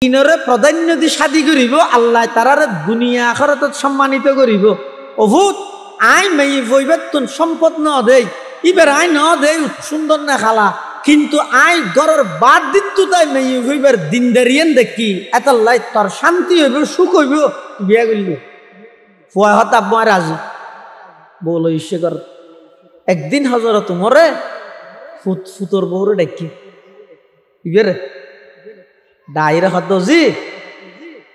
দিনরে প্রাধান্য দি শাদি করিব আল্লাহ তারার দুনিয়া আখিরাতত সম্মানিত করিব অভূত আই মেয়ে বইবে তুন সম্পদ ন দেই ইবার আই ন দেই সুন্দর না খালা কিন্তু আই গরর বাদ দিত তাই মেয়ে হইবার দিনদারিয়েন দেখি এত লাই তোর শান্তি হইব সুখ হইব বিয়া করিব ফুয়া হতা আমার রাজি বলো ঈশ্বর একদিন হজরত মরে ফুতর বউরে ডাকি ইবেরে ডাইরে হদ্দজি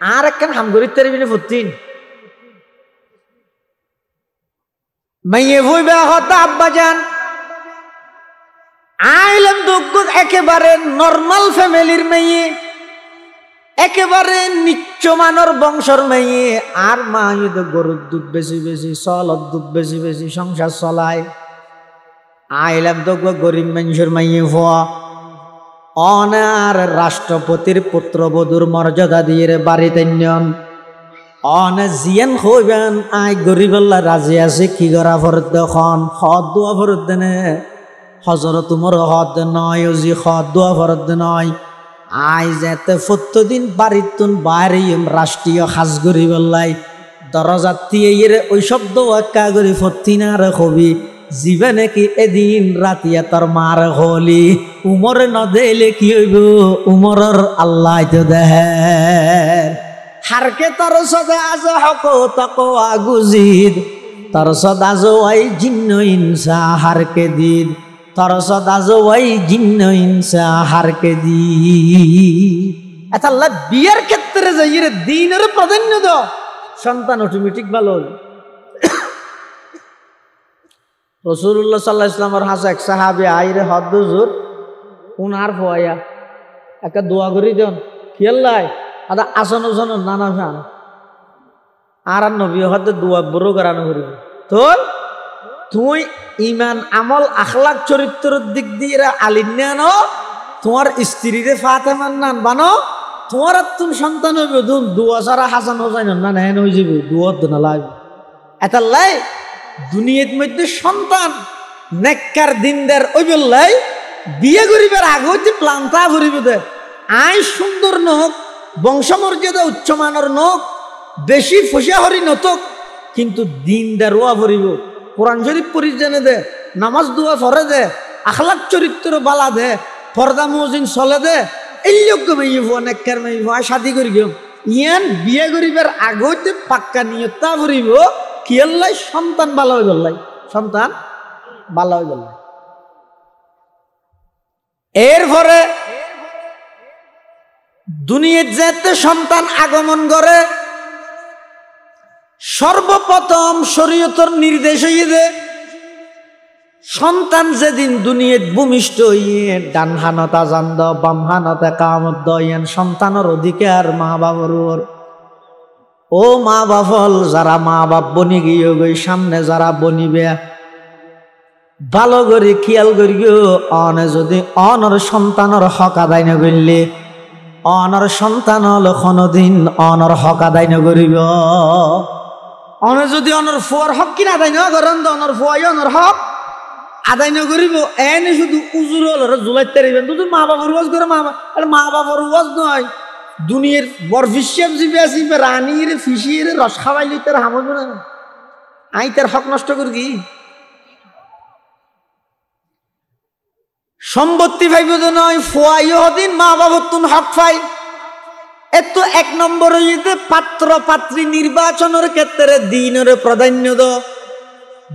আর একখান হামগরিত তারিবিনে ফুতিন মাইয়ে ভইবা হতা আব্বা যান আইলাম দুঃখ একেবারে নর্মাল ফ্যামিলির মেয়ে একেবারে নিচ্চ মানর বংশর মেয়ে আর মা তো গরুর দুধ বেশি বেশি চলত দুধ বেশি বেশি সংসার চলায় আইলাম তো গরিব মানুষের মেয়ে হওয়া অনার রাষ্ট্রপতির পুত্রবধূর মর্যাদা দিয়ে বাড়িতে নিয়ন অন জিয়ান হইবেন আই গরিবল্লা রাজি আছে কি করা ফরত খন হদ দোয়া ফরত দেনে হজরত তোমার হদ নয় জি হদ দোয়া ফরত নয় আই যেতে প্রত্যেকদিন বাড়িতুন বাইরে রাষ্ট্রীয় সাজ গরিবল্লাই দরজাতি এর ওই শব্দ একা গরি ফতিনার কবি জীবে নাকি এদিন রাতিয়া তোর মার হলি উমরে নদেলে কি হইব উমরর আল্লাহ তো দেহে হারকে তোর সদা আজ হক তকো আগুজিদ তোর সদা জোয়াই জিন্ন ইনসা হারকে দিদ তোর সদা জোয়াই জিন্ন ইনসা হারকে দিদ আচ্ছা আল্লাহ বিয়ের ক্ষেত্রে যাই রে দিনের প্রাধান্য দাও সন্তান অটোমেটিক ভালো রাসূলুল্লাহ সাল্লাল্লাহু আলাইহি ওয়াসাল্লামের হাসে এক সাহাবী আইরে হদ হুজুর উনার ফয়া একটা দোয়া করি দেন কি আল্লাহ আদা আসন আসন নানা শান আর নবী হদ দোয়া বড় করানো করিব তোর তুই ঈমান আমল আখলাক চরিত্রের দিক দিয়ে আলিন্না ন তোমার স্ত্রীরে ফাতেমার নাম বানো তোমার তুমি সন্তান হইবে দোয়া ছাড়া হাসান হোসাইন না নেন হয়ে যাবে দোয়া না লাগবে এটা লাই দুনিয়ার মধ্যে সন্তান নেককার দিনদার ওই বললাই বিয়ে করিবার আগে হইতে প্লান্তা ভরিব দে আই সুন্দর নক বংশমর্যাদা উচ্চমানের নক বেশি ফসিয়াহরি নতক কিন্তু দিনদার ওয়া ভরিব কোরআন শরীফ পরিজনে দে নামাজ দোয়া ফরে দে আখলাক চরিত্র বালা দে পর্দা মজিন চলে দে এই লোক মেয়ে ভুয়া নেককার মেয়ে ভুয়া শাদি করি গেম ইয়ান বিয়ে করিবার আগে হইতে পাক্কা নিয়তা ভরিব কি আল্লাহ সন্তান ভালো হয়ে গেল সন্তান ভালো হয়ে গেল এরপরে দুনিয়ার যেতে সন্তান আগমন করে সর্বপ্রথম শরীয়তের নির্দেশ হইয়ে সন্তান যেদিন দুনিয়াত ভূমিষ্ঠ হইয়ে ডান হানত আজান দ বাম হানত একামত দয়েন সন্তানের অধিকার মা বাবার ও মা বাপল যারা মা বাপ বনি গিয়ে গই সামনে যারা বনিবে ভালো করে খেয়াল করিও অনে যদি অনর সন্তানের হক আদায় না করলে অনর সন্তান হলো কোনদিন অনর হক আদায় না করিব অনে যদি অনর ফুয়ার হক কিনা আদায় না করেন তো অনর ফুয়াই অনর হক আদায় না করিব এনে শুধু উজুর হল জুলাইতে পারিবেন তুই মা বাবার ওয়াজ করে মা বাবার ওয়াজ নয় দুনিয়ার বরফিশ্যাম জিবে আসিবে রানীর ফিসির রস খাওয়াইলে তার হামজ না আই তার হক নষ্ট করি কি সম্পত্তি পাইব তো নয় ফুয়াইও দিন মা বাবার তুন হক পাই এত এক নম্বর হইতে পাত্র পাত্রী নির্বাচনের ক্ষেত্রে দিনের প্রাধান্য দ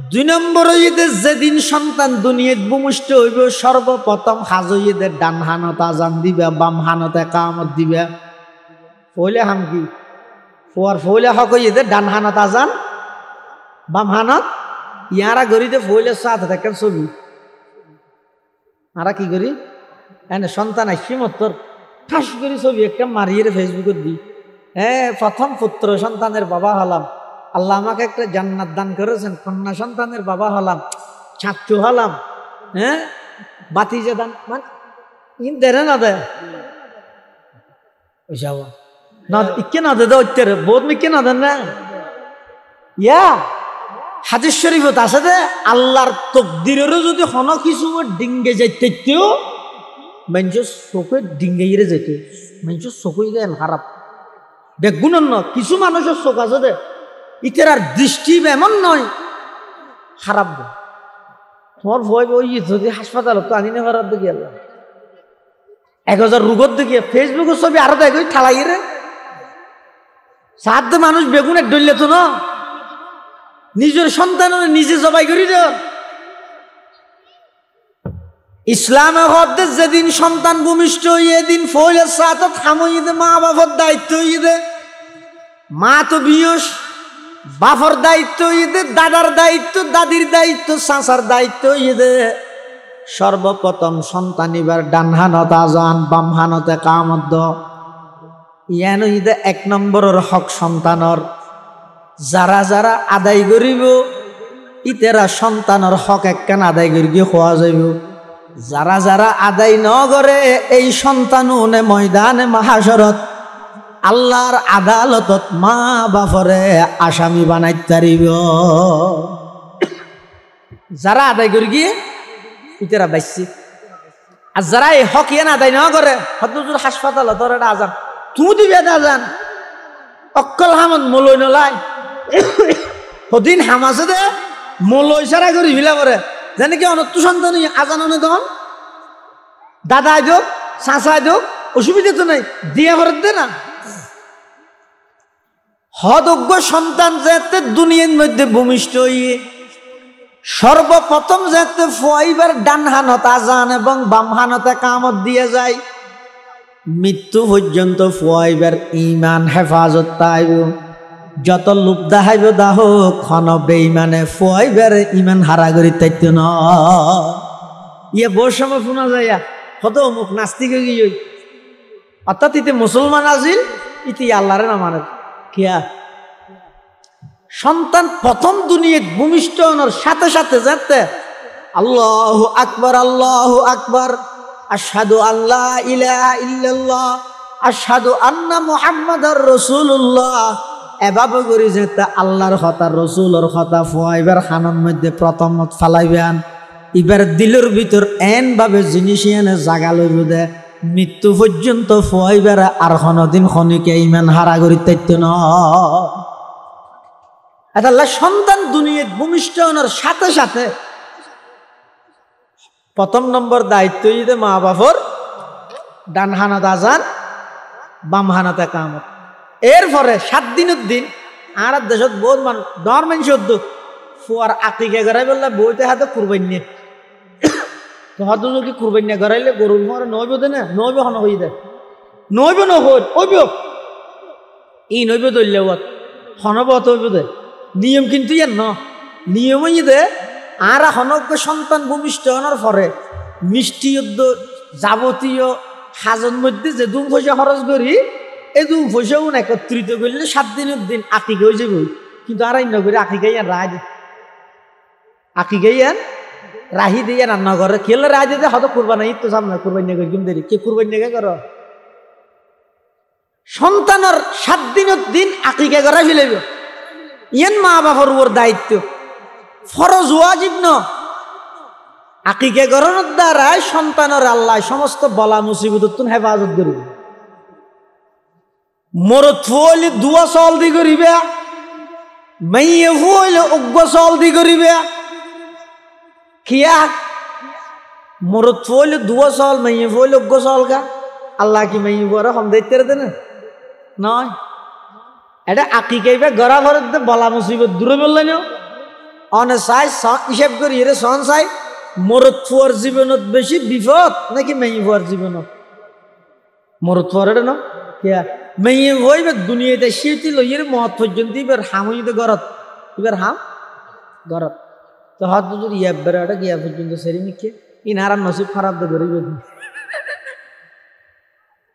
দুই নম্বর হইতে যেদিন সন্তান দুনিয়াত ভূমিষ্ঠ হইব সর্বপ্রথম হাজ হইতে ডান হানত আজান দিবে বাম হানত একামত দিবে ফইলে হাম কি ফুয়ার ফইলে হক হইতে ডান হানত আজান বাম হানত ইয়ারা গড়িতে ফইলে সাথ দেখেন ছবি আরা কি করি এনে সন্তান আসছি মতর ঠাস করি ছবি একটা মারিয়ে ফেসবুকে দি হ্যাঁ প্রথম পুত্র সন্তানের বাবা হলাম আল্লাহ আমাকে একটা জান্নাত দান করেছেন কন্যা সন্তানের বাবা হলাম ছাত্র হলাম হ্যাঁ বাতিজা দান মানে ইন দেরে না দেয় যাব না ইকে না দে উত্তরে বহুত মিকে না দেন না ইয়া হাদিস শরীফত আছে দে আল্লাহর তকদিরেরও যদি হন কিছু ডিঙ্গে যাইতেও মানুষ চোখে ডিঙ্গাইরে যেতে মানুষের চকুই দেন খারাপ বেগুনের ন কিছু মানুষের চোখ আছে দে ইতের আর দৃষ্টি এমন নয় খারাপ দে তোমার ভয় বই যদি হাসপাতাল তো আনি না করার দিকে 1000 রোগত দেখিয়ে ফেসবুকের ছবি আরো দেখ ঠালাই রে সাধ্য মানুষ বেগুন এক ডললে তো না নিজের সন্তান নিজে জবাই করি দেয় ইসলামে হতে যেদিন সন্তান ভূমিষ্ঠ হইয়ে দিন ফইলের সাথে থামই দে মা বাবার দায়িত্ব হইয়ে দে মা তো বিয়স বাপর দায়িত্ব হইয়ে দে দাদার দায়িত্ব দাদির দায়িত্ব চাচার দায়িত্ব হইয়ে দে সর্বপ্রথম সন্তান এবার ডান হানত আজান বাম হানতে কামত ইয়ান হইদে 1 নম্বরের হক সন্তানর যারা যারা আদায় করিব ইতেরা সন্তানের হক একখান আদায় করি গিয়ে খোয়া যাইব যারা যারা আদায় ন করে এই সন্তান ময়দানে মাহাশরত আল্লাহর আদালতত মা বাপরে আসামি বানাইতে পারিব যারা আদায় করি গিয়ে ইতেরা বাইসি আর যারা এই হক ইয়ান আদায় ন করে হয়তো হাসপাতাল তোর এটা আজান তুমি দিবে আজান অক্কল হামন মলই নলাই সদিন হামাছে দে মলই সারা করি ভিলা করে জানি কি অনত্য সন্তান আজান অনে তখন দাদা আইদক চাচা আইদক অসুবিধা তো নাই দিয়া ভরত দে না হদজ্ঞ সন্তান যাতে দুনিয়ার মধ্যে ভূমিষ্ঠ হইয়ে সর্বপ্রথম যাতে ফুয়াইবার ডান হানত আজান এবং বাম হানতে কামত দিয়ে যায় মৃত্যু পর্যন্ত ফুয়াইবার ইমান হেফাজত তাইব যত লোক দাহাইব দাহ খন বেঈমানে ফুয়াইবার ইমান হারা করি তাইত ন ইয়ে বহু সময় শোনা যায় কত অমুক নাস্তিক হয়ে গিয়ে অর্থাৎ ইতে মুসলমান আজিল ইতি আল্লাহরে না মানে কিয়া সন্তান প্রথম দুনিয়ায় ভূমিষ্ঠ হওয়ার সাথে সাথে যাতে আল্লাহু আকবার আশহাদু আল্লা ইলাহা ইল্লাল্লাহ আশহাদু আন্না মুহাম্মাদার রাসূলুল্লাহ এভাবে করি যেতে আল্লাহর কথা রসুলের কথা ফুয়াইবার খানের মধ্যে প্রথমত ফালাইবেন এবার দিলের ভিতর এন ভাবে জিনিস এনে জাগা লইব দে মৃত্যু পর্যন্ত ফুয়াইবার আর কোনদিন খনিকে ইমান হারা করি তাইত ন আল্লাহ সন্তান দুনিয়ায় ভূমিষ্ঠ হওয়ার সাথে সাথে প্রথম নম্বর দায়িত্ব দিতে মা বাপর ডান হানত আজান বাম হানতে কামত এরপরে 7 দিনের দিন আর দেশত বহুত মানুষ নর্মেন সদ্য ফুয়ার আকিকে গড়াই বললে বইতে হাতে কুরবানি তো হয়তো যদি কুরবানি গড়াইলে গরুর মরে নইব দে না নইব হন হই দে নইব নহই ওইব ই নইব দইলে হনবত হইব দে নিয়ম কিন্তু ইয়ার ন নিয়মই দে আর হনজ্ঞ সন্তান ভূমিষ্ঠ হওয়ার পরে মিষ্টি যাবতীয় সাজন মধ্যে যে দুম পয়সা খরচ করি এই দুম পয়সাও একত্রিত করলে 7 দিনের দিন আকিকে হয়ে যাবে কিন্তু আর অন্য করে আকিকে রায় দে আকিকে রাহি দিয়ে রান্না করে খেলে রায় দিতে হয়তো কুরবানি ঈদ তো সামনে কুরবানি করে কিম দেরি কে কুরবানি করো সন্তানের 7 দিনের দিন আকিকে করা ফেলেব ইয়ান মা বাবার উপর দায়িত্ব ফরজ ওয়াজিব ন আকিকে গরনের দ্বারাই সন্তানের আল্লাহ সমস্ত বলা মুসিবত হেফাজত করিবে মরত ফুয়াইলে দুয়া চল দি করিবে মাইয়ে ফুয়াইলে অজ্ঞ চল দি করিবে কিয়া মরত ফুয়াইলে দুয়া চল মাইয়ে ফুয়াইলে অজ্ঞ চল গা আল্লাহ কি মাইয়ে ফুয়ারা হম দেখতে দেন নয় এটা আকিকাইবে গড়া ভরত বলা মুসিবত দূরে বললেন অনে চাই হিসাব করি এর সন চাই মরত ফুয়ার জীবনত বেশি বিপদ নাকি মেয়ে ফুয়ার জীবনত মরত ফুয়ার এটা ন কিয়া মেয়ে হইবে দুনিয়াতে শিউতি লইয়ের মত পর্যন্ত এবার হামইতে গরত এবার হাম গরত তো হয়তো যদি ইয়াব্বার এটা গিয়া পর্যন্ত সেরি নিকে ইনারা নসিব খারাপ তো গরিব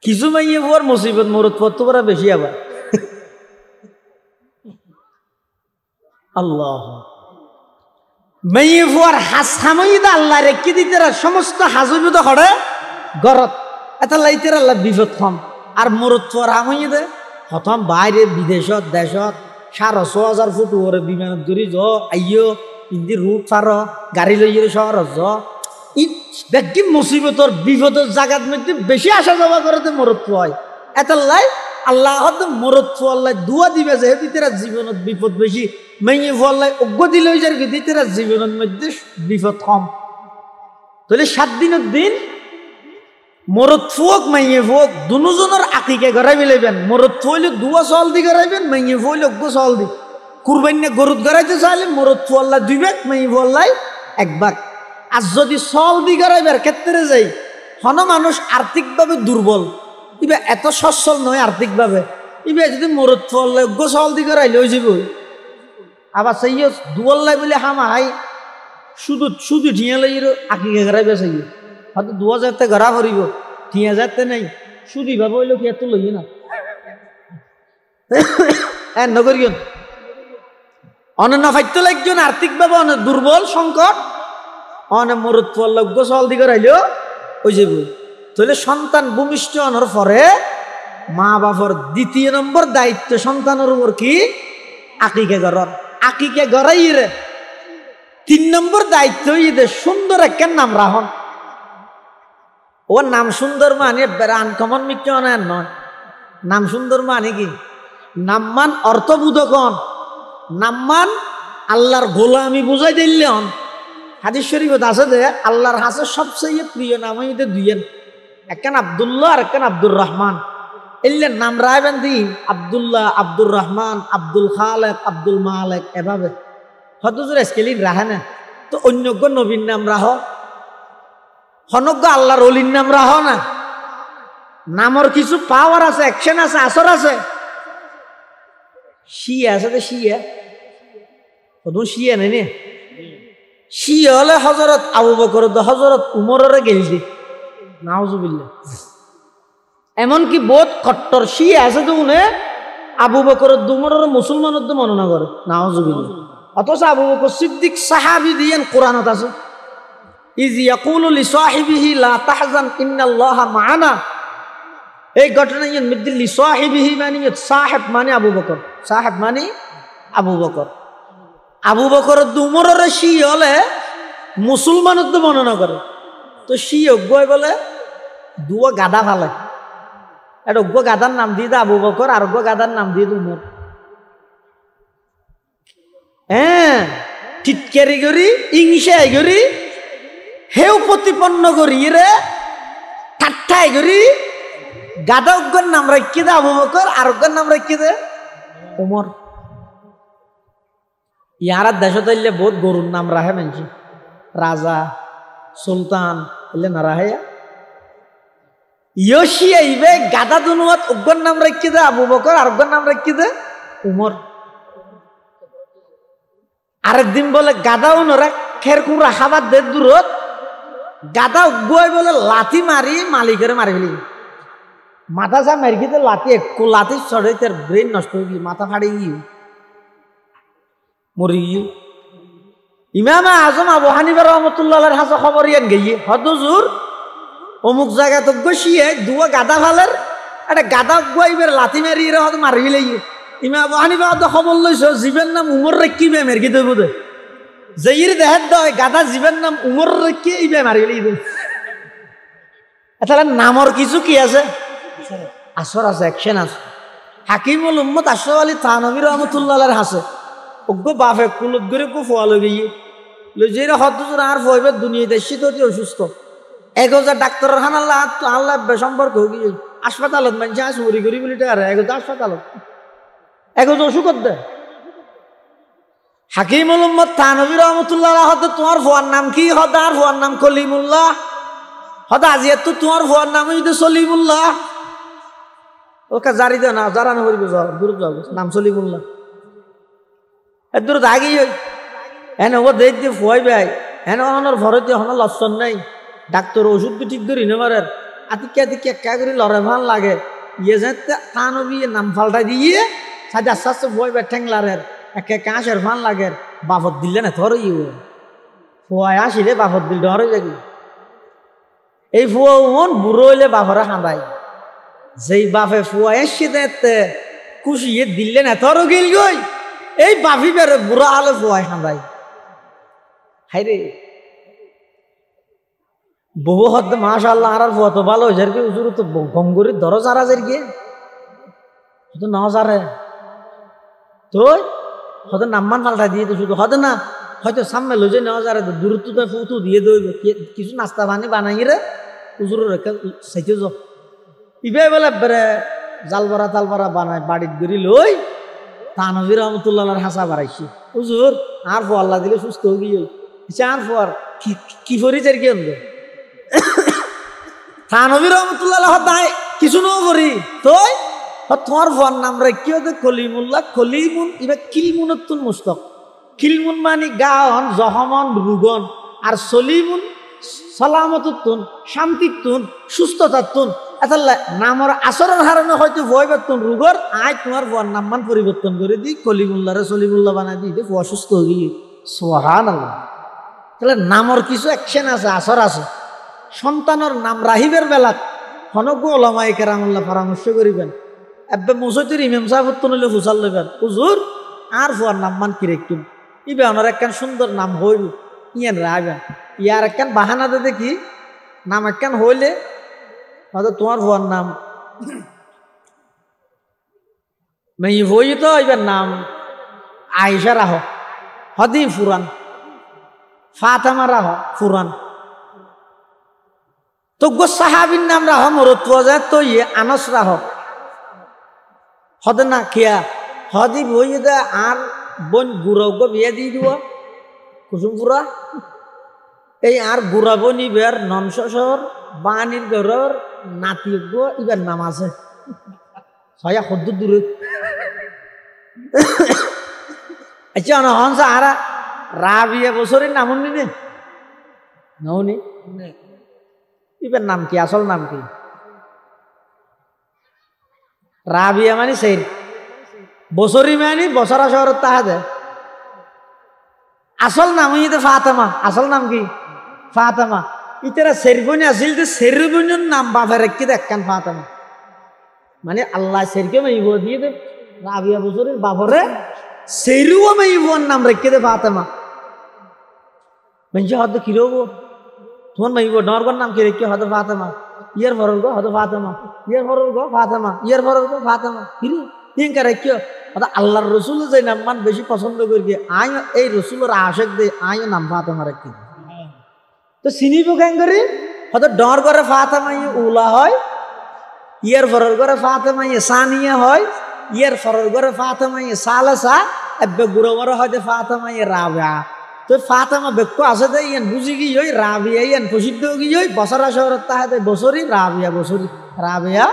কিছু মেয়ে ফুয়ার মুসিবত মরত ফুয়ার তো বড় বেশি আবার আল্লাহ মেয়ে ফুয়ার হাসামইদা আল্লাহ রেখে দিতে সমস্ত হাজবিদ হরে গরত এটা লাইতে আল্লাহ বিপদ কম আর মরত ফুয়ার হামইদে প্রথম বাইরে বিদেশত দেশত 6,500 ফুট ওরে বিমানত ধরি য আইও ইন্দি রুট পার গাড়ি লইয়ে শহর য ই দেখি মুসিবতর বিপদের জায়গার মধ্যে বেশি আসা যাওয়া করে মরত ফুয়ায় এতলাই আল্লাহ মরদ ফুয়াল্লাই দুয়া দিবে যে তেরা জীবনত বিপদ বেশি মেয়ে ফুয়াল্লাই অজ্ঞ দিলে যার কি তেরা জীবনের মধ্যে বিপদ কম। তাহলে 7 দিনের দিন মরদ ফুয়ক মাইয়ে ফুয়ক দুজনের আকিকে গড়াই বেলাইবেন। মরদ ফুয়াইলে দুয়া চল দি গড়াইবেন, মাইয়ে ফুয়াইলে অজ্ঞ চল দি। কুরবাইনে গরুত গড়াইতে চাইলে মরদ ফুয়াল্লাই 2 ভাগ, মাইয়ে ফুয়াল্লাই 1 ভাগ। আর যদি চল দি গড়াইবার ক্ষেত্রে যাই হন মানুষ আর্থিকভাবে দুর্বল, ইবা এত সচ্ছল নয় আর্থিকভাবে, ইবা যদি মরদ ফুয়াল্লাই অজ্ঞ চল দি গড়াইলে হয়ে যাব। আবার সেই দুয়াল্লাই বলে হামাই শুধু শুধু ঠিয়া লাগিল আকিকে গড়াইবে চাই হয়তো 2000 গড়া ভরিব, 3000 নেই শুধু ভাবে হইল কি এত লইয়ে না নগরীয় অনন্য ফাইত্য একজন আর্থিকভাবে অনেক দুর্বল সংকট অনেক মরদ পল্লজ্ঞ চল দিকে রাইলেও ওই যাব। তাহলে সন্তান ভূমিষ্ঠ হওয়ার পরে মা বাবার 2 নম্বর দায়িত্ব সন্তানের উপর কি আকিকে গড়ার। আকিকে গড়াই রে 3 নম্বর দায়িত্ব ঈদে সুন্দর একটা নাম রাহন। ও নাম সুন্দর মানে আনকমন মিক্য নয়, নাম সুন্দর মানে কি নামমান অর্থবোধকন, নামমান আল্লাহর গোলামি বুঝাই দিলেন। হাদিস শরীফত আছে যে আল্লাহর হাসে সবচেয়ে প্রিয় নাম হইতে 2, একখান আব্দুল্লাহ আর একখান আব্দুর রহমান। এলে নাম রাখবেন দিন আব্দুল্লাহ, আব্দুর রহমান, আব্দুল খালেক, আব্দুল মালেক, এভাবে হয়তো জোর স্কেলিং রাখে না। তো অন্যজ্ঞ নবীর নাম রাহ, হনজ্ঞ আল্লাহর অলির নাম রাহ না। নামর কিছু পাওয়ার আছে, অ্যাকশন আছে, আসর আছে। শিয়া আছে তো শিয়া কদম শিয়া নাই নে, শিয়া হলে হজরত আবু বকর হজরত উমরের গেলছে নাউজুবিল্লাহ। এমনকি বহুত কট্টর শিয়া আছে তো উনি আবু বকর উমরের মুসলমানের তো মননা করে নাউজুবিল্লাহ। অথচ আবু বকর সিদ্দিক সাহাবী দিয়েন কোরআনত আছে ইজ ইয়াকুলু লিসাহিবিহি লা তাহজান ইন্নাল্লাহা মা'ানা। এই ঘটনা ইন মধ্যে লিসাহিবিহি মানে সাহেব মানে আবু বকর, সাহেব মানে আবু বকর। আবু বকর উমরের শিয়া হলে মুসলমানের তো বর্ণনা করে। তো শিয়া অজ্ঞ বলে 2 গাদা ফালে, একটা অজ্ঞ গাদার নাম দিয়ে আবু বকর আর অজ্ঞ গাদার নাম দিয়ে উমর। হ্যাঁ টিটকারি করি ইংসাই করি হেউ প্রতিপন্ন করি রে ঠাট্টাই করি গাদা অজ্ঞর নাম রাখিয়ে দে আবু বকর আর অজ্ঞর নাম রাখিয়ে দে উমর। ইয়ার দেশত এলে বহুত গরুর নাম রাখে মানছি, রাজা সুলতান এলে না রাহে। ইয়সি আইবে গাদা দুনুয়াত অজ্ঞর নাম রাখিয়ে দে আবু বকর আর অজ্ঞর নাম রাখিয়ে দে উমর। আরেকদিন বলে গাদা উনরা খেরকুন রাখাবার দে দূরত গাদা উগুয়াই বলে লাথি মারি মালিকের মারি ফেলি মাথা সা মারি খেতে লাথি একটু লাথি চড়ে তার ব্রেন নষ্ট হয়ে গিয়ে মাথা ফাড়ে গিয়ে মরি গিয়ে। ইমাম আজম আবু হানিফা রহমতুল্লাহর হাসে খবর ইয়ান গিয়ে হদজুর অমুক জায়গা তো গসিয়ে 2 গাদা ফালের একটা গাদা গুয়াইবের লাথি মারি এরা হয়তো মারি ফেলে গিয়ে। ইমাম আবু হানিফা হয়তো খবর লইছ জীবের নাম উমর রেখি বে মেরকি দেব দে যেইর দেহের দয় গাদা জীবের নাম উমর রেখি ইবে মারি ফেলে গিয়ে। তাহলে নামর কিছু কি আছে, আসর আছে, অ্যাকশন আছে। হাকিমুল উম্মত আশরাফ আলী থানভী রহমতুল্লাহর হাসে অজ্ঞ বাপে কুলত করে কো ফোয়ালো গিয়ে যে হদ্দুর আর ফইবে দুনিয়াতে শীত অতি অসুস্থ 1000 ডাক্তারের হান আল্লাহ আল্লাহ সম্পর্ক গিয়ে হাসপাতালত মানুষ আস মরি করি বলি টাকা 1000 হাসপাতালত 1000 অসুখ দে। হাকিমুল উম্মত থানভী রহমতুল্লাহ হদ তোমার ফোয়ার নাম কি হদ আর ফোয়ার নাম কলিমুল্লাহ হদ আজিয়া তো তোমার ফোয়ার নাম হইতে সলিমুল্লাহ ওকে জারি দে না জারানো করিব যাও দূর যাও নাম সলিমুল্লাহ দূর আগেই হই এনে ও দেখ দিয়ে ফুয়াই ভাই এনে হনার ভরতে হনার লক্ষণ নাই ডাক্তার ওষুধ ঠিক ধরি নেমারের আতিকে আতিকে একা করে লড়ে ভাল লাগে ইয়ে যাতে থানভী নাম ফাল্টাই দিয়ে সাথে আস্তে আস্তে ফুয়াই ভাই ঠেংলারের একে কাঁচের ফান লাগে বাফত দিলে না ধর ইউ ফুয়াই আসিলে বাফত দিল ধরে যাবি। এই ফুয়া মন বুড়ো হইলে বাফরে খাঁদাই যেই বাপে ফুয়া এসে দেখতে খুশিয়ে দিলে না ধরো গেল গই এই বাফি বেড়ে বুড়া আলো ফুয়াই খাঁদাই হাই রে বহু হদ মাশাআল্লাহ আর ফুয়া তো ভালো হয়েছে আর কি উজুর তো গম করে ধরো যারা যার গিয়ে হয়তো নজারে তুই হয়তো নাম্মান পাল্টা দিয়ে তো শুধু হয়তো না হয়তো সামনে লই যে নজারে দূরত্বটা ফুটু দিয়ে দইব কিছু নাস্তা পানি বানাই রে উজুর রেখে চাইতে যাও ইবে বলে বেড়ে জাল বড়া তাল বড়া বানায় বাড়ির গড়ি লই তানভীর রহমতুল্লাহর হাসা বাড়াইছি হুজুর আর ফো আল্লাহ দিলে সুস্থ হয়ে গিয়ে আর ফোয়ার কি ফরিচের কি আনবে তানভীর রহমতুল্লাহ নাই কিছু নো করি তুই তোমার ফোয়ার নাম রাখিও তো কলিমুল্লাহ কলিমুন ইবা কিলমুনতুন মুস্তক কিলমুন মানে গান জহমন রুগন আর সলিমুন সালামতুন শান্তিতুন সুস্থতাতুন আসলে নামর আসরের হারণে হয়তো ভয় পাতুন রুগর আয় তোমার ফোয়ার নামমান পরিবর্তন করে দিই কলিমুল্লাহরে সলিমুল্লাহ বানাই দিই ফোয়া সুস্থ হয়ে গিয়ে সুবহানাল্লাহ তাহলে নামর কিছু অ্যাকশন আছে আসর আছে সন্তানের নাম রাহিবের বেলা হনজ্ঞ ওলামায়ে কেরামুল্লাহ পরামর্শ করিবেন এবে মসজিদের ইমাম সাহেব হলে ফুসাল লইবেন হুজুর আর ফোয়ার নামমান কি রেখতুন ইবে ওনার একখান সুন্দর নাম হইল ইয়ান রাখবেন ইয়ার একখান বাহানাতে দেখি নাম একখান হইলে হয়তো তোমার ফোয়ার নাম মেই হই তো এবার নাম আয়েশা রাহ হদি ফুরান ফাতেমা রাহ ফুরান তো গো সাহাবীর নাম রাহ মরত যায় তো ইয়ে আনস রাহ হদে না খেয়া হদি বই দে আর বোন গুড়াও গো বিয়ে দিয়ে দিব কুসুম ফুরা এই আর গুড়া বনি বের ননশর বানির ঘরের নাতি গো ইবার নাম আছে ছয়া সদ্দুর দূরে আচ্ছা না হনসা আর রাবিয়া বছরের নাম নি নে নৌনি ইবার নাম কি আসল নাম কি রাবিয়া মানে সেই বছরই মানে বছরা শহরের তাহা দেয় আসল নাম হইতে ফাতেমা আসল নাম কি ফাতেমা ইতারা সেরবনি আসিল যে সেরবনির নাম বাপে রেখে দেখেন ফাতেমা মানে আল্লাহ সেরকে মাইব দিয়ে দে রাবিয়া বছরের বাপরে সেরুও মাইবর নাম রেখে দে ফাতেমা মানে হয়তো কি রব তোমার মাইব নরগর নাম কি রেখে হয়তো ফাতেমা ইয়ার ফরর গো হয়তো ফাতেমা ইয়ার ফরর গো ফাতেমা ইয়ার ফরর গো ফাতেমা কিরু ইনকা রেখে আল্লাহর রসুল যে নাম মান বেশি পছন্দ করি আয় এই রসুলের আশেক দে আয় নাম ফাতেমা রেখে তো চিনিব কেন করি হয়তো ডর করে ফাতেমা উলা হয় ইয়ার ফরর করে ফাতেমা সানিয়া হয় ইয়ার ফরর করে ফাতেমা সালেসা এবে গুরবরে হয়তো ফাতেমা রাবিয়া তো ফাতেমা বেক্য আছে দে ইয়ান বুঝি গি ওই রাবিয়া ইয়ান প্রসিদ্ধ গি ওই বছরা শহরত তাহাতে বছরই রাবিয়া বছরই রাবিয়া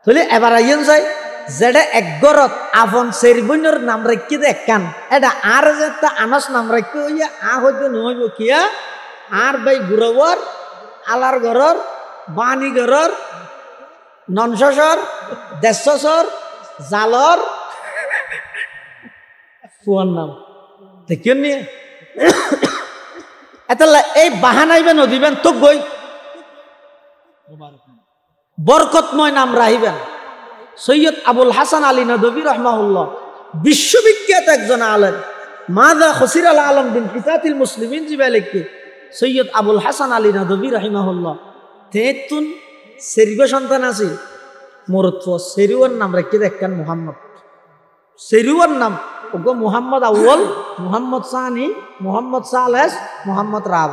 তাহলে এবার আইন যাই যেটা একগরত আপন সেরবইনের নাম রেখে দে একখান এটা আর যেটা আনস নাম রেখে হইয়া হইতে নহইব কিয়া আর ভাই গুরবর আলার ঘরর বাণী ঘরর ননশর দেশর জালর ফুয়ার নাম দেখিও নিয়ে এতলা এই বাহানাইবেন দিবেন তো গই বরকতময় নাম রাহিবেন সৈয়দ আবুল হাসান আলী নদভী রহমাহুল্লাহ বিশ্ববিখ্যাত একজন আলেম মাযা খসির আল আলম বিন কিতাতিল মুসলিমিন জিবা লিখে সৈয়দ আবুল হাসান আলী নদভী রহিমাহুল্লাহ তেতুন সেরিব সন্তান আছে মরত্ব সেরিওয়ার নাম রেখে দেখেন মুহাম্মদ সেরিওয়ার নাম ওগো মুহাম্মদ আউয়াল মুহাম্মদ সানি মুহাম্মদ সালেস মুহাম্মদ রাব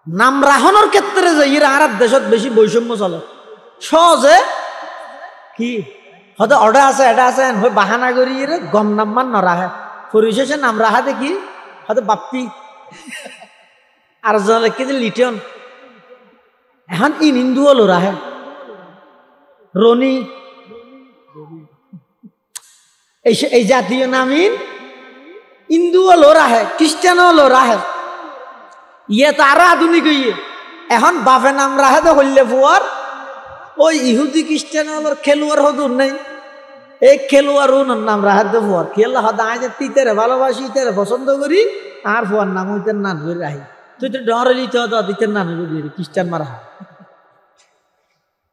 নাম রাহনের ক্ষেত্রে যে ইরা আরব দেশত বেশি বৈষম্য চলে সহজে কি হয়তো অর্ডার আছে এটা আছে হয়ে বাহানা করি গম নাম্মান নরাহে পরিশেষে নাম রাহা দেখি হয়তো বাপ্পি আর লেখে যে লিটন এখন ইন হিন্দু হলো রাহে রনি এই জাতীয় নামিন হিন্দু হলো রাহে খ্রিস্টান হলো রাহে ইয়ে তো আরো আধুনিক ইয়ে এখন বাপে নাম রাহে তো হইলে ফুয়ার ওই ইহুদি খ্রিস্টান হলোর খেলোয়াড় হদুর নেই এই খেলোয়াড় নাম রাহে তো ফুয়ার খেলা হদা আজ তিতেরে ভালোবাসি ইতেরে পছন্দ করি আর ফুয়ার নাম হইতে নান করে রাহি তুই তো ডরে লিতে হতো দিতের নান খ্রিস্টান মারা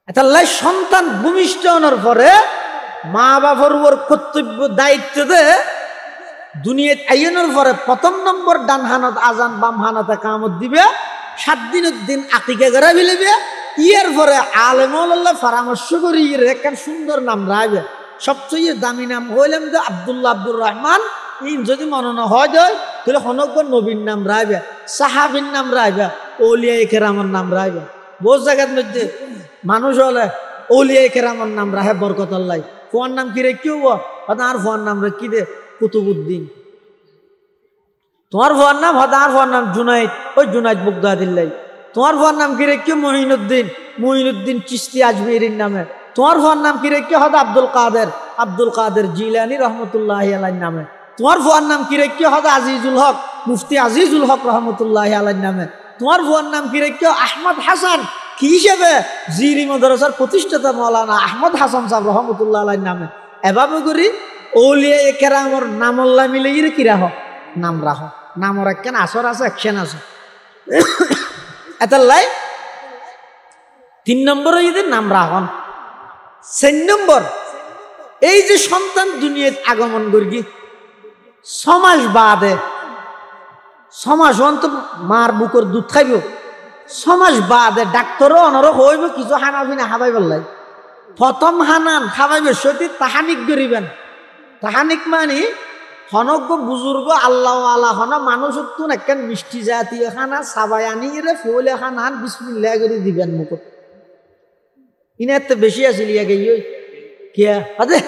তাহলে সন্তান ভূমিষ্ঠ হওয়ার পরে মা বাবার উপর কর্তব্য দায়িত্ব দে দুনিয়াত আইনের পরে প্রথম নম্বর ডান হানত আজান বাম হানতে কামত দিবে 7 দিনের দিন আকিকা করা ফেলবে ইয়ার পরে আলেমুল্লাহ পরামর্শ করি একটা সুন্দর নাম রাখবে, সবচেয়ে দামি নাম হইলাম যে আব্দুল্লাহ আব্দুর রহমান। ইন যদি মনে হয় যায় তাহলে হনক নবীর নাম রাখবে, সাহাবির নাম রাখবে, ওলিয়া কেরামের নাম রাখবে। বহু জায়গার মধ্যে মানুষ হলে ওলিয়া কেরামের নাম রাখে বরকত আল্লাহ। ফোয়ার নাম কি রে কেউ আর ফোয়ার নাম রে কি দে কুতুবুদ্দিন। তোমার ফোয়ার নাম আর ফোয়ার নাম জুনাইদ, ওই জুনাইদ বুগদাদিল্লাই। তোমার ফোয়ার নাম কি রে কেউ মঈনুদ্দিন, মঈনুদ্দিন চিশতি আজমেরির নামে। তোমার ফোয়ার নাম কি রে কেউ হদ আব্দুল কাদের জিলানী রহমতুল্লাহি আলাইহির নামে। তোমার ফোয়ার নাম কি রে কেউ হদ আজিজুল হক, মুফতি আজিজুল হক রহমতুল্লাহি আলাইহির নামে। তোমার ফোয়ার নাম কি রে কেউ আহমদ হাসান, কি হিসেবে জিরি মাদ্রাসার প্রতিষ্ঠাতা মাওলানা আহমদ হাসান সাহেব রহমতুল্লাহ আলাইহির নামে। এভাবে করি ওলিয়া কেরামর নামল্লা মিলে গিয়ে কি রাহ নাম রাহ, নামর একখান আসর আছে, একশন আছে। এতার লাই 3 নম্বর ঈদের নাম রাহন। 4 নম্বর এই যে সন্তান দুনিয়ায় আগমন করি 6 মাস বাদে, 6 মাস অন্ত মার বুকর দুধ খাইব, 6 মাস বাদে ডাক্তারও অনর হইব কিছু হানা ফিনা খাবাই বললাই। প্রথম হানান খাবাইবে সত্যি তাহানিক করিবেন। তাহানিক মানে হনজ্ঞ বুজুর্গ আল্লাহ আল্লাহ হন মানুষ একখান মিষ্টি জাতীয় খানা সাবাই আনি রে ফুলে খানান বিসমিল্লাহ করে দিবেন মুখত। ইনাতে বেশি আছিল ইয়াকে কিয়া আদে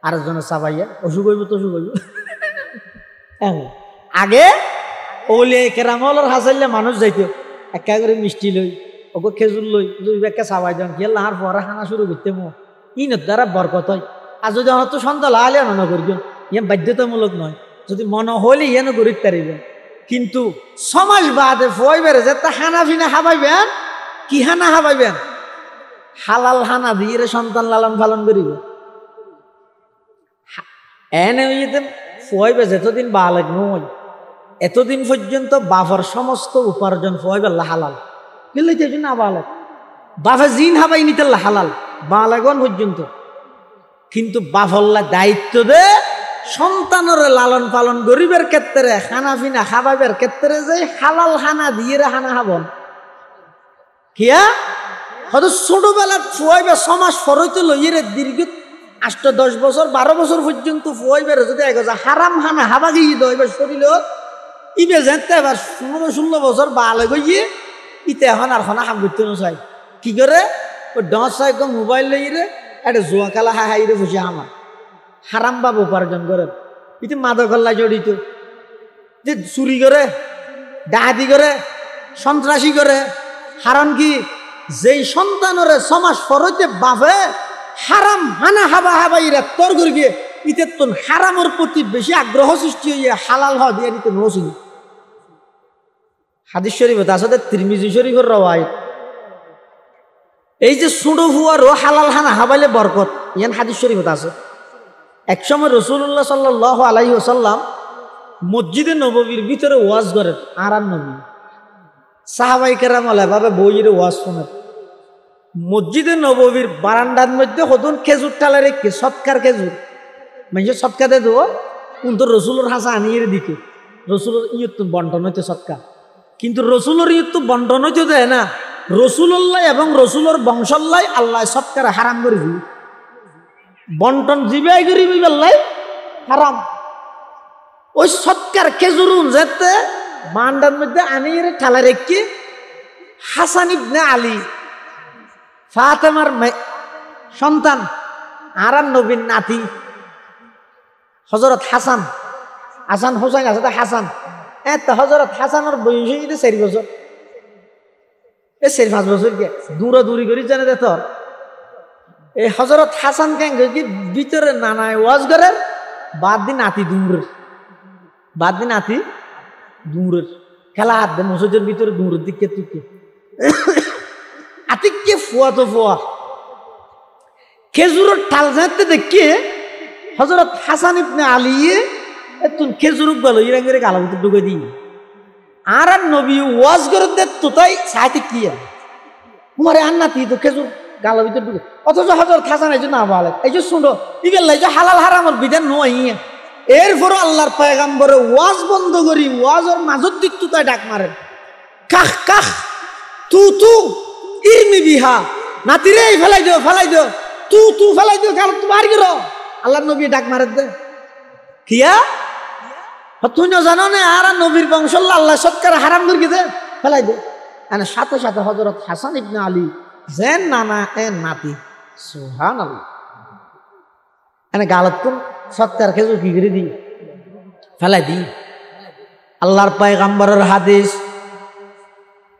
আরেকজনের সাবাইয়া অসুখ হইব তো অসুখ হইব। আগে ওলে কেরামলের হাসাইলে মানুষ যাইত একা করে মিষ্টি লই, ওকে খেজুর লই, দুই ব্যাগকে সাবাই যান খেয়ে লাহার পরে খানা শুরু করতে মো ইনের দ্বারা বরকত হয়। আর যদি আমার তো সন্তান লাগালে মনে করি ইয়ান বাধ্যতামূলক নয়, যদি মনে হইলে ইয়ানো গরিব তারিবেন। কিন্তু 6 মাস বাদে ফইবের যে তা হানা ফিনা খাবাইবেন, কি হানা খাবাইবেন? হালাল হানা দিয়ে সন্তান লালন পালন করিব। এনে ফইবে যতদিন বালেক নয় এতদিন পর্যন্ত বাফার সমস্ত উপার্জন ফইবে হালাল, কিন্তু না বালেক বাফা জিন হাবাই নিতে হালাল বালেগন পর্যন্ত। কিন্তু বাফল্লা দায়িত্ব দে সন্তানের লালন পালন গরিবের ক্ষেত্রে খানা ফিনা খাবাইবের ক্ষেত্রে যে হালাল খানা দিয়ে খানা খাবন কিয়া হয়তো ছোটবেলা ফুয়াইবে 6 মাস ফরইতে লইয়ে দীর্ঘ 8-10 বছর 12 বছর পর্যন্ত ফুয়াইবের যদি হারাম খানা হাবা গিয়ে দইবে শরীর ইবে যেতে এবার 15-16 বছর বালে গিয়ে ইতে এখন আর খানা হাম করতে চাই কি করে ওই 10 মোবাইল লইয়ে একটা জুয়া খেলা হাই রে বসে আমার হারাম বাবু উপার্জন করে ইতি মাদকল্লায় জড়িত, যে চুরি করে ডাহাতি করে সন্ত্রাসী করে। হারাম কি যেই সন্তানের 6 মাস পরতে বাপে হারাম হানা হাবা হাবাইরা তোর করে গিয়ে ইতে তো হারামের প্রতি বেশি আগ্রহ সৃষ্টি হইয়া হালাল হওয়া দিয়ে নিতে নসিল। হাদিস শরীফ আসলে তিরমিজি শরীফের রওয়ায়াত এই যে সুডো ফুয়ারও হালাল হানা হাবাইলে বরকত ইয়ান হাদিস শরীফত আছে। একসময় রাসূলুল্লাহ সাল্লাল্লাহু আলাইহি ওয়াসাল্লাম মসজিদে নববীর ভিতরে ওয়াজ করেন। আর নবী সাহাবাই কেরাম এভাবে বইয়ের ওয়াজ শোনেন। মসজিদে নববীর বারান্দার মধ্যে হতুন খেজুর টালে রেখে সৎকার খেজুর মানে সৎকা দে দেবো কিন্তু রসুলের হাসা আনিয়ে দিকে রসুলের ইয়ত বন্টন হইতে সৎকা, কিন্তু রসুলের ইয়ত বন্টন হইতে দেয় না। রসুল্লাহ এবং রসুলের বংশল্লাই আল্লাহ সৎকার হারাম করে দিই, বন্টন জিবাই করি বিবাল্লাই হারাম। ওই সৎকার খেজুরুন যেতে বান্ডার মধ্যে আনিয়ে ঠালা রেখে হাসান ইবনে আলী ফাতেমার সন্তান আর নবীর নাতি হযরত হাসান, হাসান হোসেন আছে হাসান, এত হযরত হাসানের বয়স 4 বছর, 4-5 বছর কে দূরাদূরি করি জানে দে তোর এই হযরত হাসান কেন ভিতরে নানায় ওয়াজ করে বাদ দিন নাতি দূরের, বাদ দিন নাতি দূরের খেলা হাত দে মসজিদের ভিতরে দূরের দিকে তুকে আতিককে ফুয়া তো ফুয়া খেজুরের ঠাল যাতে দেখে হযরত হাসান ইবনে আলী এতুন খেজুর গেল ইরাঙ্গের গালা ভিতরে ঢুকে দিই। আর নবী ওয়াজ করে দে তো তাই সাথে কি তোমার আন্নাতি তো খেজুর গালা ভিতরে ঢুকে, অথচ হযরত হাসান এই যে না বলে এই যে শুনো ইগেল এই যে হালাল হারামের বিধান নয়। এরপর আল্লাহর পয়গম্বরে ওয়াজ বন্ধ করি ওয়াজের মাঝর দিক তো তাই ডাক মারেন কাহ কাহ তু ইরমি বিহা নাতিরে ফেলাই দিও তু ফেলাই দিও গালত তো বার করো আল্লাহ নবী ডাক মারে দে কিয়া তুই না জানো না আর নবীর বংশ আল্লাহ সৎকার হারাম করে দে ফেলাই দে এনে সাথে সাথে হযরত হাসান ইবনে আলী যেন নানা এ নাতি সুবহানাল্লাহ এনে গালত তো সৎকার খেজুর কি করে দি ফেলাই দি আল্লাহর পয়গম্বরের হাদিস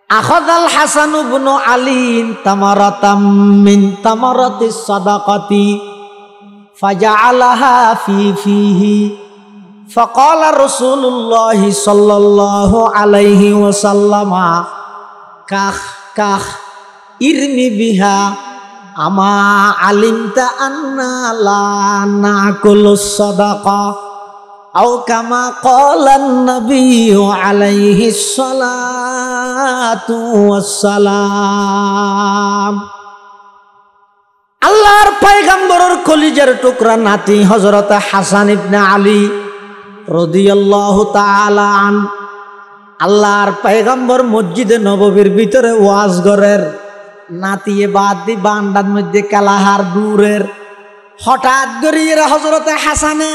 আখাযাল হাসান ইবনে আলী তামারাতাম মিন তামারাতিস সাদাকাতি ফাজআলাহা ফিহি ফাকালা রাসূলুল্লাহ সাল্লাল্লাহু আলাইহি ওয়াসাল্লাম কাহ ইরমি বিহা আমা আলিমতা আন্না লা নাকুলুস সাদাকা আও কামা ক্বালান নবিয়্যু আলাইহিস সালাতু ওয়াসসালাম আল্লাহর পয়গম্বরের কলিজার টুকরা নাতি হযরত হাসান ইবনে আলী রাদিয়াল্লাহু তাআলা আন আল্লাহর পয়গম্বর মসজিদে নববীর ভিতরে ওয়াজ করের নাতিয়ে বাদ দি বান্দার মধ্যে কালাহার দূরের হঠাৎ করিয়ে হযরত হাসানে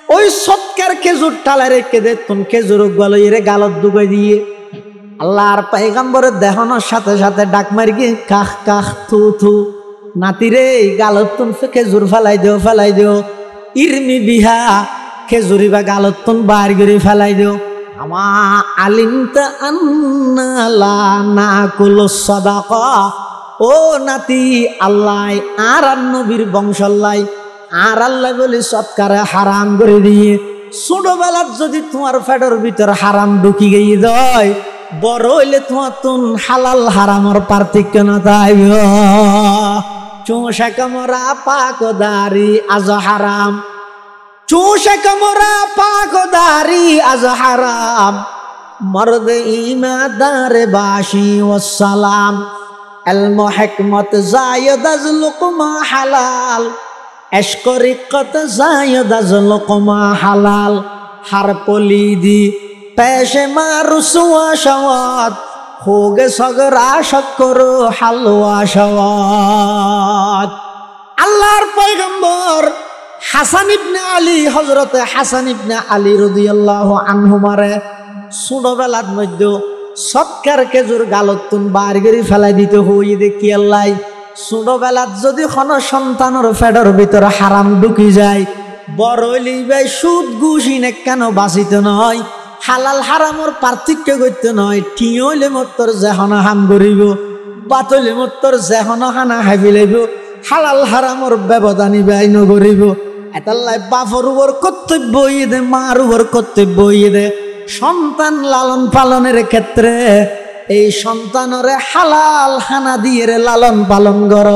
ওই সৎকার খেজুর টালা রেখে দে তুন খেজুর গলো এরে গালত ডুবাই দিয়ে আল্লাহর পয়গম্বরের দেহনের সাথে সাথে ডাক মারি গিয়ে কাহ থু নাতিরে গালত তুন খেজুর ফেলাই দিও ইরমি বিহা খেজুরি বা গালত তুন বার করে ফেলাই দিও আমা আলিমতা আন্না লা নাকুলুস সাদাকা ও নাতি আল্লাহ আর নবীর বংশল্লাই আর আল্লাহ বলে সৎকারে হারাম করে দিয়ে ছোটবেলার যদি তোমার ফেডর ভিতর হারাম ঢুকি গিয়ে দেয় বড় হইলে তোমার তুন হালাল হারামর পার্থক্য না তাই চোষা কামরা পাকদারি আজ হারাম চোষা কামরা পাকদারি আজ হারাম মর্দ ইমাদার বাসি ওয়াসসালাম ইলম হিকমত জায়েদ আজ লুকমা হালাল এশকরিকত জায়েদ আজ লুকমা হালাল হার পলিদি পেশে মারুসুয়া শাওয়াত হোগে সগরা শক্কর হালওয়া শাওয়াত আল্লাহর পয়গম্বর হাসান ইবনে আলী হযরতে হাসান ইবনে আলী রাদিয়াল্লাহু আনহুমারে ছোটবেলার মধ্যে সৎকার খেজুর গালতুন বার করে ফেলাই দিতে হই দেখি আল্লাহ ছোটবেলার যদি কোনো সন্তানের ফেডর ভিতরে হারাম ঢুকি যায় বড় হইলেই ভাই সুদ ঘুষ ইনে কেন বাঁচিতে নয় হালাল হারামর পার্থক্য করতে নয় ঠিক হইলে মোত্তর যেহনা হাম করিব বাতলে মোত্তর যেহনা হানা হাবি লাইব হালাল হারামর ব্যবধানী ব্যয় নগরিব এতাল্লাই বাপর উপর কর্তব্য দে মার উপর কর্তব্য দে সন্তান লালন পালনের ক্ষেত্রে এই সন্তানরে হালাল হানা দিয়ে লালন পালন কর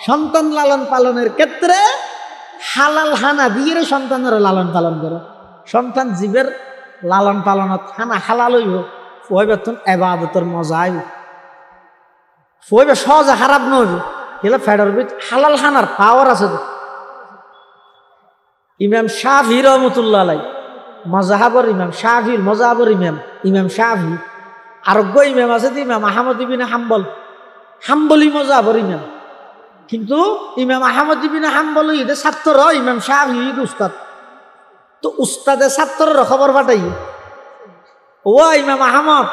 সন্তান লালন পালনের ক্ষেত্রে হালাল হানা দিয়ে সন্তানের লালন পালন করো সন্তান জীবের লালন পালনত হানা হালাল হইব ফুয়াইবে তুন এবাদতের মজা আইব ফুয়াইবে সহজে খারাপ নইব এগুলো ফেডার বিট হালাল হানার পাওয়ার আছে ইমাম শাফি রহমতুল্লাহ আলাই মজাহাবর ইমাম শাফির মজাহাবর ইমাম শাফি আরোগ্য ইমাম আছে ইমাম আহমদ ইবিন হাম্বলি মজাহাবর ইমাম কিন্তু ইমাম আহমদ ইবিন হাম্বল ঈদের ছাত্র ইমাম শাফি ঈদ উস্তাদ তো উস্তাদে ছাত্রের খবর পাঠাই ও ইমাম আহমদ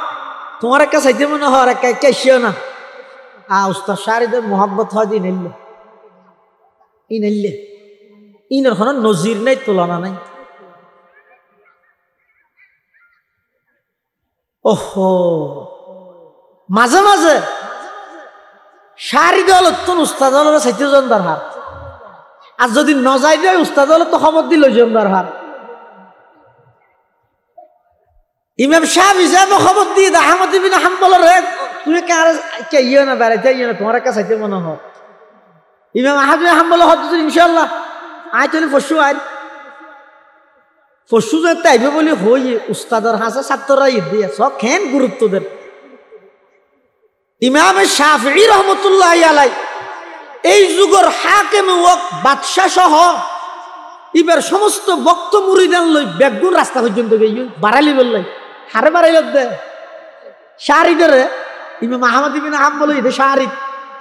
তোমার একটা চাইতে মনে হয় কেসিও না উস্তাদ শাহরিদের মোহাম্মত হয় ইনাইলে ইনের কোনো নজির নাই তুলনা নাই ওহো মাঝে মাঝে শাহরি দল উস্তাদ হল চাইতে জনদার হার আর যদি নজাই দেয় উস্তাদ হলে তো খবর দিল জনদার হার ইমাম সাহেব হিসাবে খবর দিয়ে দা আহমদ ইবিন হাম্বলের তুমি কে ইয়ে না বেড়াইতে ইয়ে না তোমার কাছে চাইতে মনে হয় ইমাম আহমদ ইবিন হাম্বল হয়তো ইনশাল্লাহ আয় তাহলে পরশু আয় পরশু যে তাইবে বলি হই উস্তাদের হাসে ছাত্ররা ঈদ দিয়ে সব খেন গুরুত্ব দেন ইমাম শাফিঈ রহমতুল্লাহ আলাই এই যুগের হাকিম ওয়াক বাদশা সহ এবার সমস্ত বক্ত মুরিদান লই বেগুন রাস্তা পর্যন্ত গিয়ে বাড়াইলি বললাই হারে বাড়াইল দে শাড়ি ধরে ইমাম আহমদ ইবনে হাম্বল এটা শারিক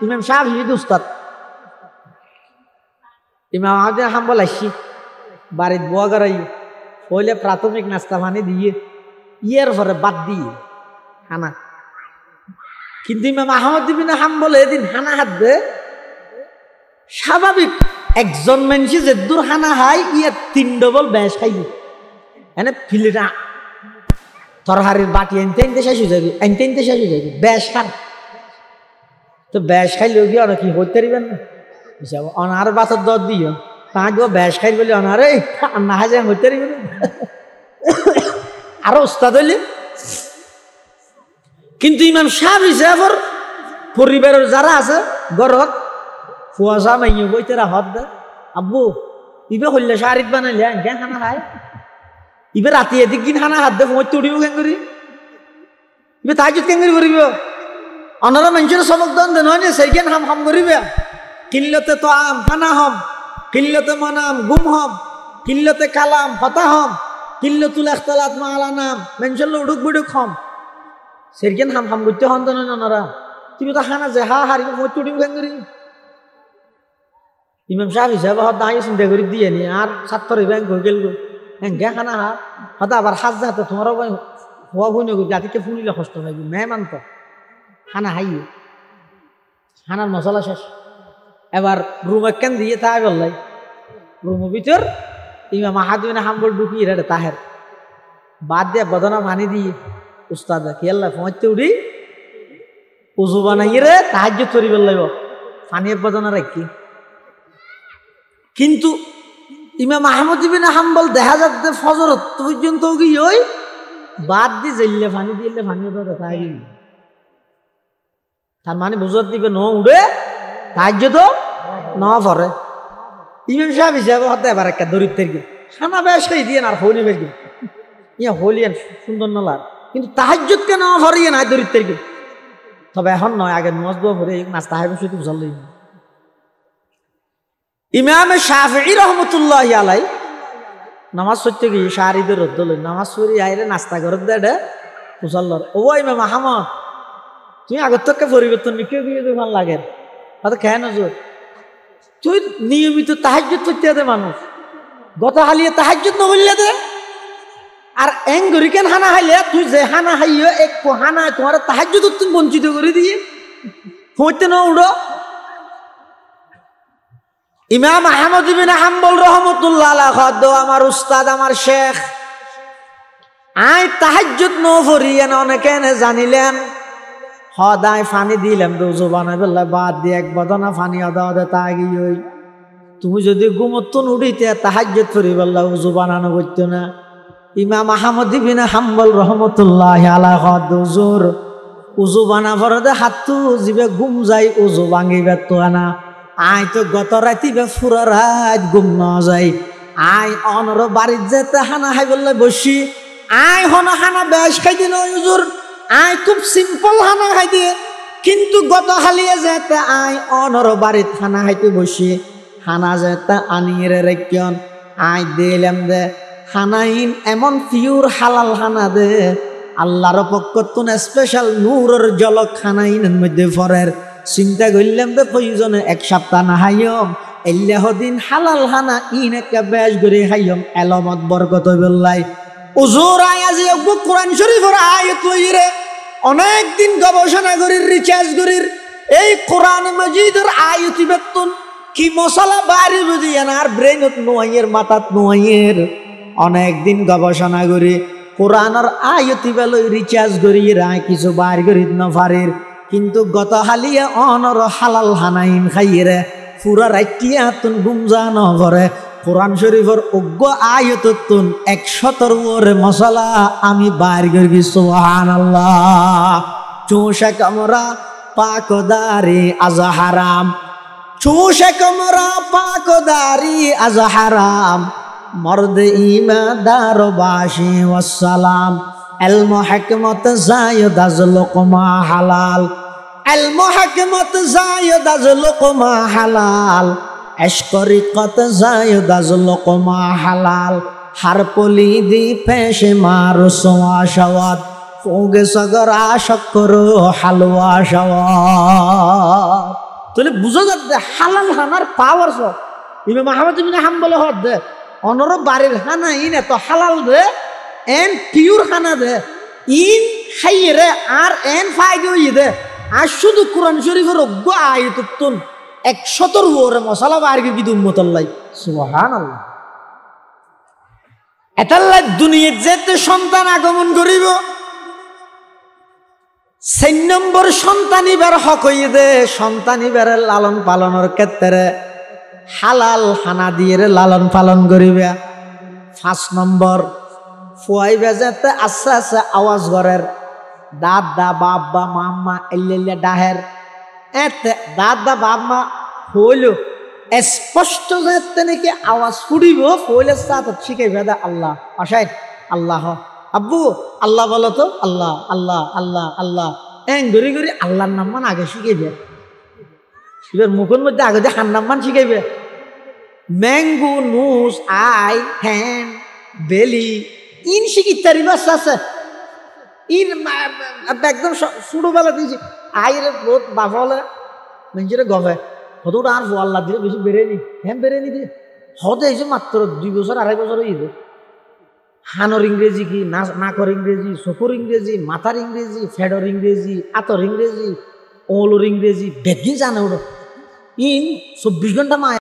ইমাম শাফিঈর উস্তাদ ইমাম আহমদ ইবনে হাম্বল আসি বাড়িত বুয়া করাই পয়লে প্রাথমিক নাস্তা পানি দিয়ে ইয়ের পরে বাদ দিয়ে খানা কিন্তু ইমাম আহমদ ইবনে হাম্বল এদিন খানা হাত দে স্বাভাবিক একজন মানুষ যে দূর খানা খাই ইয়ে 3 ডবল বেশ খাই এনে ফিলিটা তরহারির বাটি আনতে আনতে শেষ হয়ে যাবে আনতে আনতে শেষ হয়ে যাবে বেশ খান তো বেশ খাইলেও কি আর কি হইতে পারবেন না অনার বাতর দর দিও তাকে বেশ খাই বলে অনারে না হাজার হইতে পারবেন আরো উস্তাদ হইলে কিন্তু ইমাম শাফিঈ সাহেবের পরিবারের যারা আছে ঘরত ফুয়াশা মাইয়ে বইতে রাখত দে আব্বু ইবে হইলে শারিক বানাইলে কেন খানা খায় ইবে রাতে এদিক দিন খানা হাত দে ফোঁত উঠিব কেন করি ইবে তাহাজ্জুদ কেন করি করিব অনারা মানুষের সবক দন দেন হয় না সেই কেন হাম হাম করিবে কিল্লতে তো আম খানা হম কিল্লতে মনাম গুম হম কিল্লতে কালাম হতা হম কিল্লতুল ইখতিলাত মা আলা নাম মানুষের উড়ুক বুড়ুক হম সেই কেন হাম হাম করতে হন দেন অনারা তুমি তো খানা যে হা হারিব ফোঁত উঠিব কেন করি ইমাম শাফিঈ সাহেব হত দাঁড়িয়ে চিন্তা করে দিয়ে নি আর ছাত্র ব্যাংক হয়ে গেল হ্যাঁ গে খানা হা হয়তো আবার সাজ যাতে তোমারও হওয়া বই নগর জাতিকে ফুনিলে কষ্ট পাইবি মেহমান তো খানা হাইয়ে খানার মশলা শেষ এবার রুম একখান দিয়ে তাই বললাই রুমের ভিতর ইমাম আহমদ ইবনে হাম্বল ঢুকিয়ে রে তাহের বাদ দিয়ে বদনা পানি দিয়ে উস্তাদ কি আল্লাহ পৌঁছতে উঠি উজু বানাইয়ে রে তাহাজ্জুদ করি বললাইব পানি বদনা রাখি কিন্তু ইমাম আহমদ ইবনে হাম্বল দেখা যাচ্ছে ফজর পর্যন্ত কি ওই বাদ দি জেললে পানি দিলে পানি তো দেখা গেল তার মানে বুঝত দিবে ন উড়ে তাহাজ্জুদ তো ন পড়ে ইমাম শাফিঈ সাহেব হতে এবার একটা দরিদ্রের গিয়ে খানা বেশ খাই দিয়ে আর হলি বের গিয়ে ইয়া হলিয়ান সুন্দর নলার কিন্তু তাহাজ্জুদ কেন পড়িয়ে না দরিদ্রের গিয়ে তবে এখন নয় আগে নামাজ দোয়া পড়ে নাস্তা হাইবে শুধু বুঝালেই ইমাম শাফিঈ রহমতুল্লাহি আলাই নামাজ পড়তে গিয়ে শাহরিদের রদ্দ লই নামাজ পড়ি আইরে নাস্তা করে দে মুসল্লার ও ইমাম আহমদ তুই আগত থেকে পরিবর্তন কেউ গিয়ে ভাল লাগে হয়তো খেয়ে নজর তুই নিয়মিত তাহাজ্জুদ করতে দে মানুষ গত হালিয়ে তাহাজ্জুদ নবললে দে আর এং গরি কেন হানা হাইলে তুই যে হানা হাইয় এক হানা তোমার তাহাজ্জুদ তুমি বঞ্চিত করে দিয়ে হইতে ন উড়ো ইমাম আহমদ ইবনে হাম্বল রহমতুল্লাহ আলাইহি আমার উস্তাদ আমার শেখ আই তাহাজ্জুদ ন পড়িয়ে না অনেকে জানিলেন হদায় পানি দিলাম দোজো বানাই বললে বাদ দিয়ে এক বদনা পানি আদা আদা তা গিয়ে তুমি যদি ঘুমতন উঠিতে তাহাজ্জুদ পড়ি বললা উজু বানানো করতো না ইমাম আহমদ ইবনে হাম্বল রহমতুল্লাহ আলাইহি জোর উজু বানা পড়ে হাতু জিবে ঘুম যাই উজু ভাঙিবে তো না আই তো গত রাতি বে পুরা রাত ঘুম না যাই আই অনর বাড়ির যেতে হানা হাই বললে বসি আই হন হানা বেশ খাই দিন হুজুর আই খুব সিম্পল হানা খাই দিয়ে কিন্তু গত হালিয়ে যেতে আই অনর বাড়ির হানা খাইতে বসি হানা যেতে আনিয়ে রেখিয়ন আই দিলাম দে হানাইন এমন পিওর হালাল হানা দে আল্লাহর পক্ষ তুন স্পেশাল নূরের জলক হানাইনের মধ্যে ফরের চিন্তা করলাম বে প্রয়োজনে এক সপ্তাহ না হাইয়ম এল্লাহ দিন হালাল হানা ইন একটা বেশ করে হাইয়ম এলমত বরকত বললাই হুজুর আয়াজি কোরআন শরীফের আয়াত লইরে অনেক দিন গবেষণা করি রিসার্চ করি এই কোরআন মাজিদের আয়াত বেতন কি মশলা বাড়ি বুঝিয়ে না আর ব্রেনত নোয়াইয়ের মাথাত নোয়াইয়ের অনেক দিন গবেষণা করি কোরআনের আয়াত বেলই রিসার্চ করি রায় কিছু বার করি না পারির কিন্তু গত হালিয়া অনর হালাল হানাইন খাইরে পুরা রাইটিয়া তুন গুমজানো করে কোরআন শরীফের অজ্ঞ আয়াতুন 117 মশলা আমি বাইর করি সুবহানাল্লাহ চোষা কামরা পাকদারি আজ হারাম চোষা কামরা পাকদারি আজ হারাম মর্দ ইমাদার বাশি ওয়াসসালাম علم حکمت زاید از لقمه حلال علم حکمت زاید از لقمه حلال عشق رقت زاید از لقمه حلال هر پلیدی پیش ما رسوا شود ফোগে সগর আশক করো হালুয়া সওয়াব তাহলে বুঝা যাচ্ছে হালাল হানার পাওয়ার সব ইমাম আহমদ ইবনে হাম্বল হদ দে অনর বাড়ির হানা ইন এত হালাল দে এন পিওর হানা দে ইন খাইয়ে রে আর এন ফায়দা হইয়ে দে আর শুধু কোরআন শরীফের অজ্ঞ আয়াতুন 117 ওরে মশলা বাড়ি কি উম্মতাল্লাহ সুবহানাল্লাহ এতাল্লাহ দুনিয়ার যেতে সন্তান আগমন করিব 4 নম্বর সন্তানিবার হক হইয়ে দে সন্তানিবার লালন পালনের ক্ষেত্রে হালাল হানা দিয়ে লালন পালন করিবে 5 নম্বর ফুয়াইবে যেতে আস্তে আস্তে আওয়াজ ঘরের দাদা বাবা মাম্মা এল্লে ডাহের এতে দাদা বাবা হইল স্পষ্ট যেতে নাকি আওয়াজ ফুড়িব হইলে সাথে শিখাইবে দা আল্লাহ আশায় আল্লাহ আব্বু আল্লাহ বলো তো আল্লাহ আল্লাহ আল্লাহ আল্লাহ এন ঘুরি ঘুরি আল্লাহর নাম মান আগে শিখাইবে শিবের মুখের মধ্যে আগে দিয়ে হার নাম মান শিখাইবে ম্যাঙ্গো নুস আই হ্যান্ড বেলি ইন শিখিতারি বাচ্চা আছে ইন একদম ছোটবেলা দিয়েছি আইর বহুত বাবা হলে মেঞ্জিরে গভে হতোটা আর আল্লাহ দিলে বেশি বেড়েনি হ্যাঁ বেড়েনি দিয়ে হতে এসে মাত্র 2 বছর 2.5 বছর হয়ে হানর ইংরেজি কি নাকর ইংরেজি চকুর ইংরেজি মাথার ইংরেজি ফেডর ইংরেজি আতর ইংরেজি ওলোর ইংরেজি বেগি জানে ওটা ইন 24 ঘন্টা মা